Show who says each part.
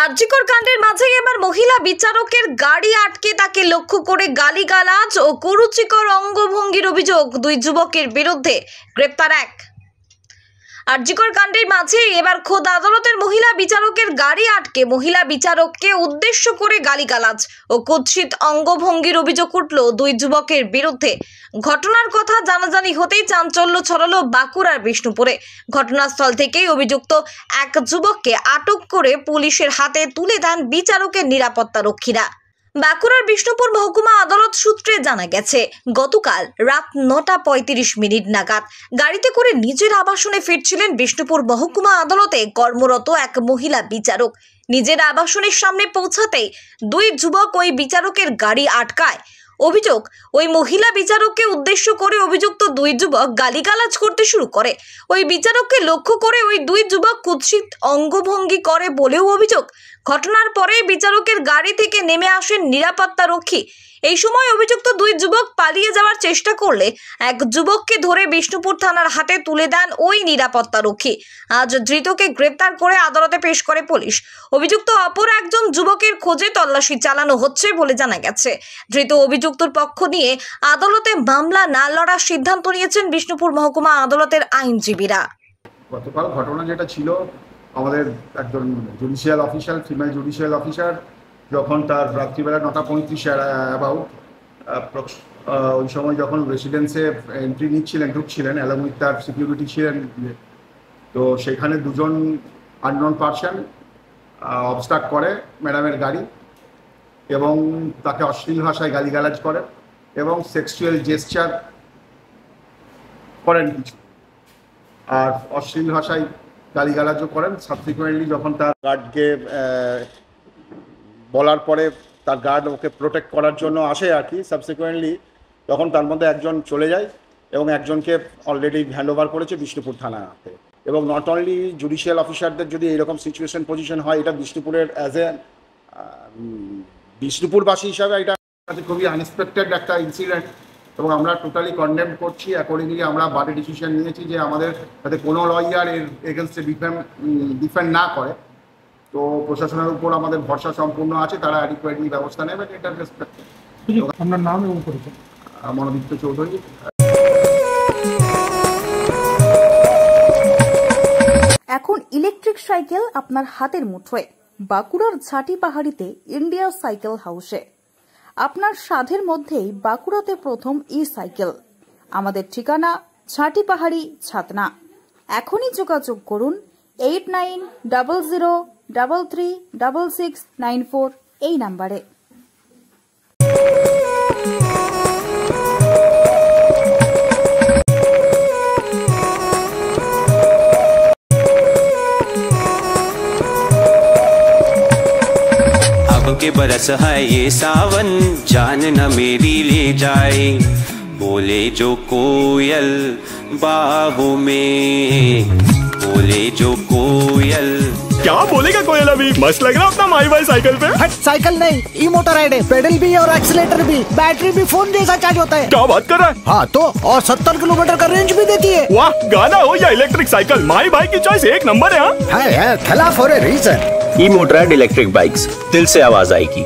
Speaker 1: আরজিকর কাণ্ডের মাঝে এবার মহিলা বিচারকের গাড়ি আটকে তাকে লক্ষ্য করে গালিগালাজ ও কুরুচিকর অঙ্গভঙ্গির অভিযোগ দুই যুবকের বিরুদ্ধে, গ্রেপ্তার এক। আরজিকর কাণ্ডের মাঝে এবার খোদ আদালতের মহিলা বিচারকের গাড়ি আটকে মহিলা বিচারককে উদ্দেশ্য করে গালিগালাজ ও কুৎসিত অঙ্গভঙ্গির অভিযোগ উঠল দুই যুবকের বিরুদ্ধে। ঘটনার কথা জানাজানি হতেই চাঞ্চল্য ছড়ালো বাঁকুড়ার বিষ্ণুপুরে। ঘটনাস্থল থেকেই অভিযুক্ত এক যুবককে আটক করে পুলিশের হাতে তুলে দেন বিচারকের নিরাপত্তারক্ষীরা। বাঁকুড়ার বিষ্ণুপুর মহকুমা আদালত সূত্রে জানা গেছে, গতকাল রাত 9:35 নাগাদ গাড়িতে করে নিজের আবাসনে ফিরছিলেন বিষ্ণুপুর মহকুমা আদালতে কর্মরত এক মহিলা বিচারক। নিজের আবাসনের সামনে পৌঁছাতেই দুই যুবক ওই বিচারকের গাড়ি আটকায়। অভিযোগ, ওই মহিলা বিচারককে উদ্দেশ্য করে অভিযুক্ত দুই যুবক গালিগালাজ করতে শুরু করে। ওই বিচারককে লক্ষ্য করে ওই দুই যুবক কুৎসিত অঙ্গভঙ্গি করে বলেও অভিযোগ। ঘটনার পরে বিচারকের গাড়ি থেকে নেমে আসেন নিরাপত্তারক্ষী। এই সময় অভিযুক্ত দুই যুবক পালিয়ে যাওয়ার চেষ্টা করলে এক যুবককে ধরে বিষ্ণুপুর থানার হাতে তুলে দেন ওই নিরাপত্তারক্ষী। আজ ধৃতকে গ্রেপ্তার করে আদালতে পেশ করে পুলিশ। অভিযুক্ত অপর একজন যুবকের খোঁজে তল্লাশি চালানো হচ্ছে বলে জানা গেছে। ধৃত অভিযুক্তর পক্ষ নিয়ে আদালতে মামলা না লড়ার সিদ্ধান্ত নিয়েছেন বিষ্ণুপুর মহকুমা আদালতের আইনজীবীরা।
Speaker 2: গতকাল ঘটনা যেটা ছিল, আমাদের একজন judicial officer, female judicial officer, যখন তার রাত্রিবেলা 9:35 অ্যাবাউট ওই সময় যখন রেসিডেন্সে এন্ট্রি ঢুকছিলেন অ্যালং উইথ তার সিকিউরিটি ছিলেন, তো সেখানে দুজন আননোন পারসন অবস্ট্রাক্ট করে ম্যাডামের গাড়ি এবং তাকে অশ্লীল ভাষায় গালিগালাজ করে এবং সেক্সুয়াল জেস্চার করেন কিছু, আর অশ্লীল ভাষায় গালিগালাজও করেন। সাবসিকুয়েন্টলি যখন তার গার্ডকে বলার পরে তার গার্ড ওকে প্রোটেক্ট করার জন্য আসে আর কি, সাবসিকুয়েন্টলি তখন তার মধ্যে একজন চলে যায় এবং একজনকে অলরেডি হ্যান্ড ওভার করেছে বিষ্ণুপুর থানাতে। এবং নট অনলি জুডিশিয়াল অফিসারদের যদি এরকম সিচুয়েশন পজিশন হয়, এটা বিষ্ণুপুরের অ্যাজ এ বিষ্ণুপুরবাসী হিসাবে এটা খুবই আনএক্সপেক্টেড একটা ইনসিডেন্ট এবং আমরা টোটালি কন্ডেম করছি। অ্যাকর্ডিংলি আমরা বারে ডিসিশন নিয়েছি যে আমাদের যাতে কোনো লয়ার এর এগেনস্টে ডিফেন্ড না করে। তো প্রশাসনের উপর আমাদের ভরসা সম্পূর্ণ আছে, তারা অ্যাডিকুয়েটলি ব্যবস্থা নেবেন। এটার রেসপেক্ট।
Speaker 3: আপনার নাম এবং পরিচয়?
Speaker 2: মনোদীপ্ত চৌধুরী।
Speaker 4: এখন ইলেকট্রিক সাইকেল আপনার হাতের মুঠোয়। বাঁকুড়ার ঝাঁটি পাহাড়িতে ইন্ডিয়া সাইকেল হাউসে আপনার সাধ্যের মধ্যেই বাঁকুড়াতে প্রথম ই সাইকেল। আমাদের ঠিকানা ঝাঁটি পাহাড়ি ছাতনা। এখনই যোগাযোগ করুন 8900336694 এই নাম্বারে।
Speaker 5: के बरस है ये सावन, जान न मेरी ले जाए, बोले जो कोयल बाहों में, बोले जो कोयल।
Speaker 6: क्या बोलेगा कोयल अभी? मस्त लग रहा अपना माई भाई साइकिल पे।
Speaker 7: हट, साइकिल नहीं, ई मोटर राइड है। पेडल भी और एक्सीलेटर भी, बैटरी भी फोन जैसा चार्ज होता है।
Speaker 6: क्या बात कर रहा है?
Speaker 7: हाँ तो, और 70 किलोमीटर का रेंज भी देती है।
Speaker 6: वाह, गाना हो या इलेक्ट्रिक साइकिल, माई भाई की चॉइस एक नंबर है।
Speaker 7: है खिलाफ for a reason.
Speaker 8: E Motorad electric bikes, दिल से आवाज आएगी।